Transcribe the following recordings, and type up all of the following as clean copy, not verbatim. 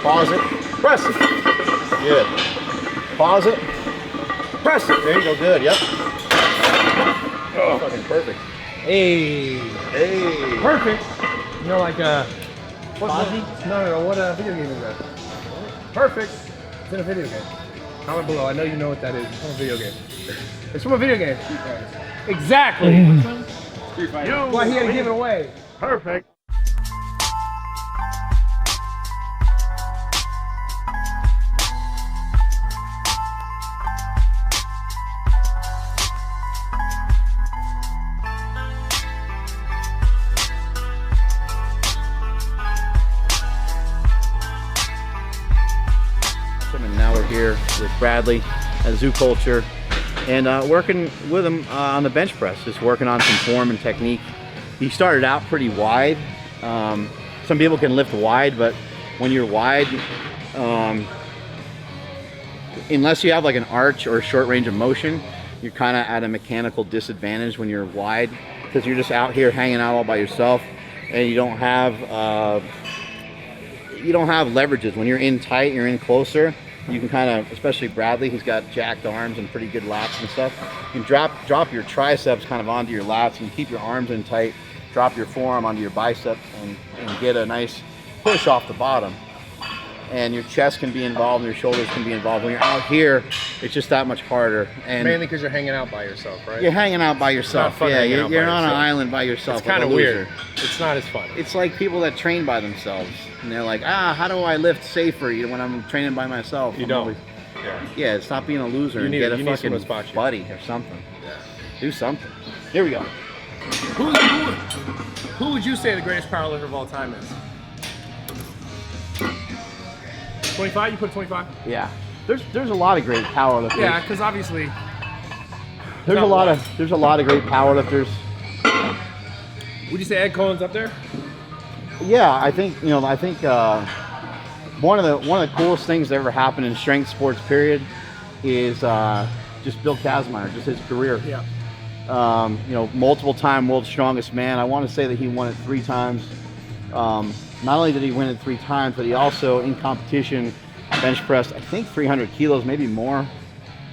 Pause it. Press it. Good. Pause it. Press it. There you go. Good. Yep. Oh, fucking perfect. Hey. Hey. Perfect. You know, like what? No. What video game is that? Perfect. It's in a video game. Comment below. I know you know what that is. It's from a video game. It's from a video game. Exactly. Why he had to give it away? Perfect. And now we're here with Bradley at Zoo Culture and working with him on the bench press, just working on some form and technique. He started out pretty wide. Some people can lift wide, but when you're wide, unless you have like an arch or a short range of motion, you're kind of at a mechanical disadvantage when you're wide, because you're just out here hanging out all by yourself and you don't have leverages. When you're in tight, you're in closer, you can kind of, especially Bradley, he's got jacked arms and pretty good lats and stuff. You can drop your triceps kind of onto your lats and keep your arms in tight, drop your forearm onto your biceps and get a nice push off the bottom. And your chest can be involved and your shoulders can be involved. When you're out here, it's just that much harder. And mainly because you're hanging out by yourself, right? You're hanging out by yourself. Yeah, you're on an island by yourself. It's kind of weird. It's not as fun. It's like people that train by themselves. And they're like, how do I lift safer when I'm training by myself? You don't. Yeah, stop being a loser and get a fucking buddy or something. Yeah. Do something. Here we go. Who would you say the greatest powerlifter of all time is? 25? You put 25? Yeah. There's a lot of great powerlifters. Yeah, because obviously there's a lot of great powerlifters. Would you say Ed Cohen's up there? Yeah, I think one of the coolest things that ever happened in strength sports period is just Bill Kazmaier, just his career. Yeah. Multiple time world's strongest man. I want to say that he won it 3 times. Not only did he win it 3 times, but he also, in competition, bench pressed, I think 300 kilos, maybe more.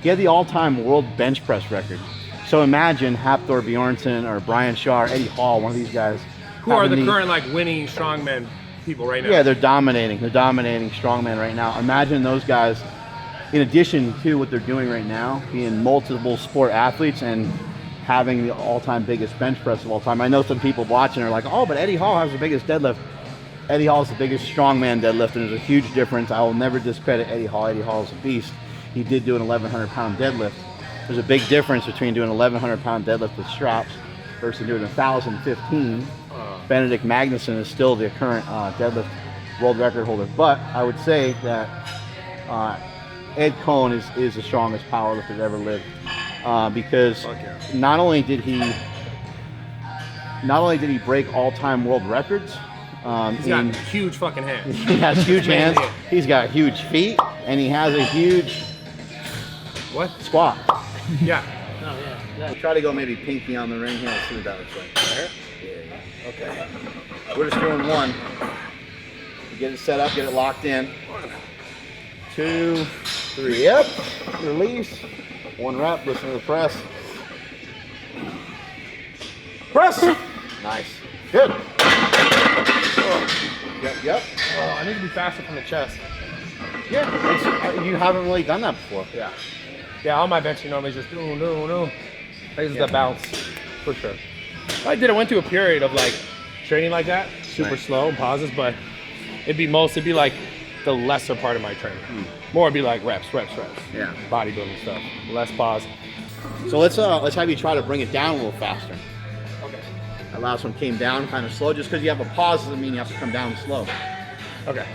He had the all-time world bench press record. So imagine Hafthor Bjornsson or Brian Shaw or Eddie Hall, one of these guys. Who are the current winning strongman people right now? Yeah, they're dominating. They're dominating strongman right now. Imagine those guys, in addition to what they're doing right now, being multiple sport athletes and having the all-time biggest bench press of all time. I know some people watching are like, oh, but Eddie Hall has the biggest deadlift. Eddie Hall is the biggest strongman deadlift, and there's a huge difference. I will never discredit Eddie Hall. Eddie Hall is a beast. He did do an 1,100-pound deadlift. There's a big difference between doing an 1,100-pound deadlift with straps versus doing 1,015. Benedict Magnusson is still the current deadlift world record holder. But I would say that Ed Cohen is the strongest powerlifter that ever lived, because not only did he break all-time world records. He's got huge fucking hands. He has huge hands. He's got huge feet, and he has a huge squat. Yeah. Try to go maybe pinky on the ring here. Let's see what that looks like. There? Yeah. Okay. We're just doing 1. Get it set up, get it locked in. 2, 3. Yep. Release. 1 rep. Listen to the press. Press. Nice. Good. Yep. Oh, I need to be faster from the chest. Yeah. You haven't really done that before. Yeah. Yeah, on my bench, you normally just no. This is the bounce, for sure. I went through a period of training like that, super slow and pauses, but it'd be like the lesser part of my training. More would be like reps. Yeah. Bodybuilding stuff, less pause. So let's have you try to bring it down a little faster. Okay. That last one came down kind of slow. Just because you have a pause doesn't mean you have to come down slow. Okay.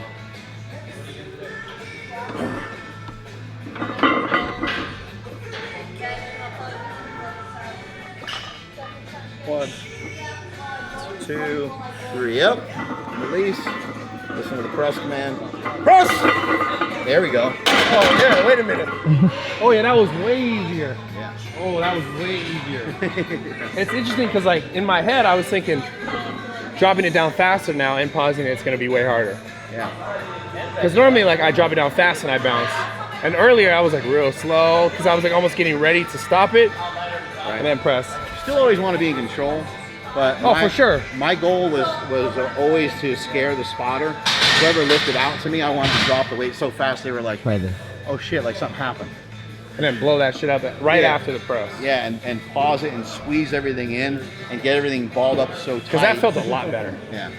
One, 2, 3. Yep. Release. Listen to the press command. Press! There we go. Oh, yeah, wait a minute. Oh, yeah, that was way easier. Yeah. Oh, that was way easier. It's interesting because, in my head, I was thinking dropping it down faster now and pausing it's going to be way harder. Yeah. Because normally, like, I drop it down fast and I bounce. And earlier, I was like real slow because I was like almost getting ready to stop it and then press. Still always want to be in control, but for sure. My goal was always to scare the spotter. Whoever lifted out to me, I wanted to drop the weight so fast they were like, Right there. oh shit, like something happened. And then blow that shit up right after the press. Yeah, and pause it and squeeze everything in and get everything balled up so tight. Because that felt a lot better. Yeah.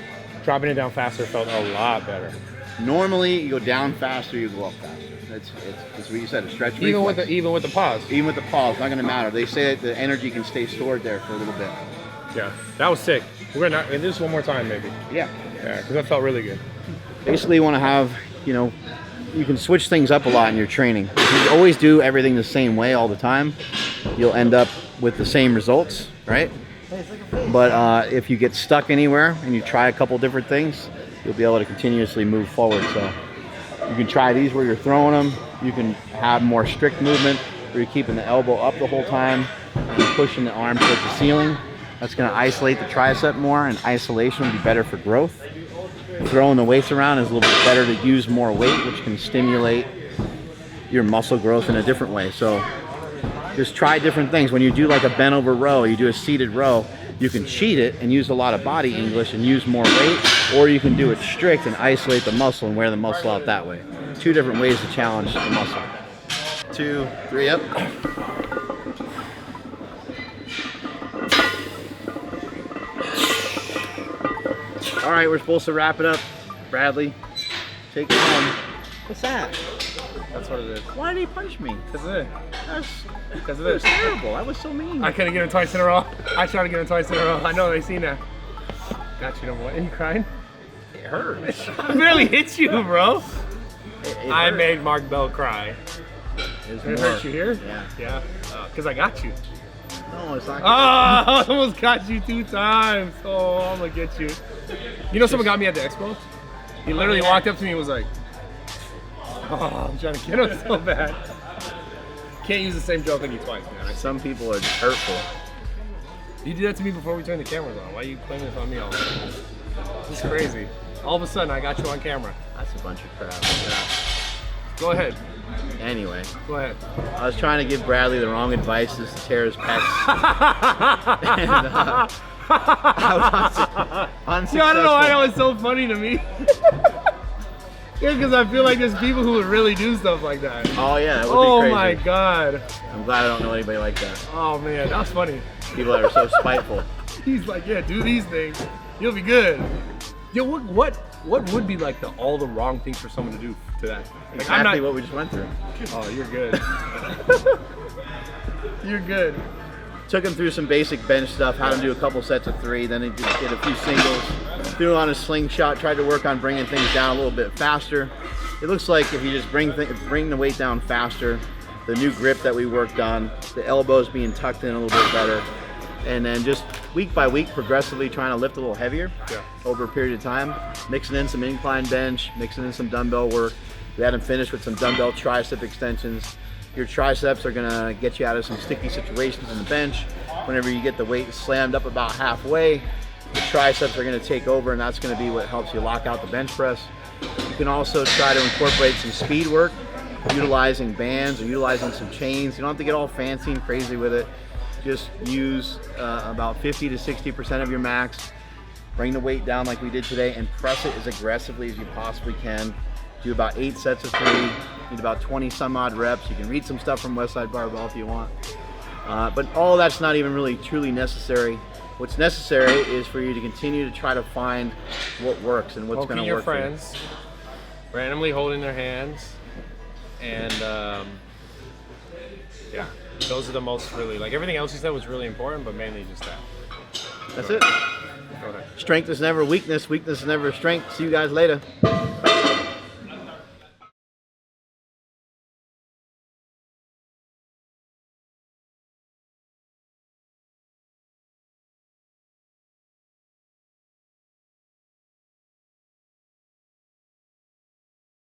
Dropping it down faster felt a lot better. Normally, you go down faster, you go up faster. It's what you said, a stretch reflex. Even with the pause. Even with the pause, not going to matter. They say that the energy can stay stored there for a little bit. Yeah, that was sick. We're gonna do this one more time, maybe. Yeah. Yeah, because that felt really good. Basically, you want to have, you can switch things up a lot in your training. If you always do everything the same way all the time, you'll end up with the same results, right? But if you get stuck anywhere and you try a couple different things, you'll be able to continuously move forward. So you can try these where you're throwing them. You can have more strict movement where you're keeping the elbow up the whole time and you're pushing the arm towards the ceiling. That's going to isolate the tricep more, and isolation will be better for growth. Throwing the weights around is a little bit better to use more weight, which can stimulate your muscle growth in a different way. So just try different things. When you do like a bent over row, you do a seated row, you can cheat it and use a lot of body English and use more weight, or you can do it strict and isolate the muscle and wear the muscle out that way. Two different ways to challenge the muscle. 2, 3, up. All right, we're supposed to wrap it up. Bradley, take it home. What's that? That's what it is. Why did he punch me? Because of it. Because of That was this. terrible. I was so mean. I couldn't get him twice in a row. I tried to get him twice in a row. I know, they seen that. Got you, number one. Are you crying? It hurt. I barely hit you, bro. It I hurt. made Mark Bell cry. It It hurt you here? Yeah. Yeah. Because I got you. No, it's not. Oh, I almost got you 2 times. Oh, I'm going to get you. You know someone got me at the expo? He literally walked up to me and was like, oh, I'm trying to get him so bad. Can't use the same joke on you twice, man. Some people are hurtful. You did that to me before we turned the cameras on. Why are you playing this on me all the time? This is crazy. All of a sudden, I got you on camera. That's a bunch of crap. Yeah. Go ahead. Anyway, Go ahead. I was trying to give Bradley the wrong advice to tear his pecs. And, I was unsuccessful. Yeah, I don't know why that was so funny to me. Yeah, because I feel like there's people who would really do stuff like that. Oh yeah, it would Oh be crazy. my god. I'm glad I don't know anybody like that. Oh man, that was funny. People that are so spiteful. He's like, yeah, do these things. You'll be good. Yo, what would be like all the wrong things for someone to do to that? Like, Exactly what we just went through. Oh, you're good. You're good. Took him through some basic bench stuff, had him do a couple sets of 3, then he just did a few singles, threw on a slingshot, tried to work on bringing things down a little bit faster. It looks like if you just bring the weight down faster, the new grip that we worked on, the elbows being tucked in a little bit better, and then just week by week progressively trying to lift a little heavier over a period of time, mixing in some incline bench, mixing in some dumbbell work. We had him finish with some dumbbell tricep extensions. Your triceps are gonna get you out of some sticky situations on the bench. Whenever you get the weight slammed up about halfway, the triceps are gonna take over, and that's gonna be what helps you lock out the bench press. You can also try to incorporate some speed work, utilizing bands or utilizing some chains. You don't have to get all fancy and crazy with it. Just use about 50 to 60% of your max. Bring the weight down like we did today and press it as aggressively as you possibly can. Do about 8 sets of 3, need about 20 some odd reps. You can read some stuff from Westside Barbell if you want. But all that's not even really truly necessary. What's necessary is for you to continue to try to find what works and what's going to work your friends, randomly holding their hands, and yeah, those are the most really, like everything else you said was really important, but mainly just that. That's it. Strength is never weakness, weakness is never strength. See you guys later.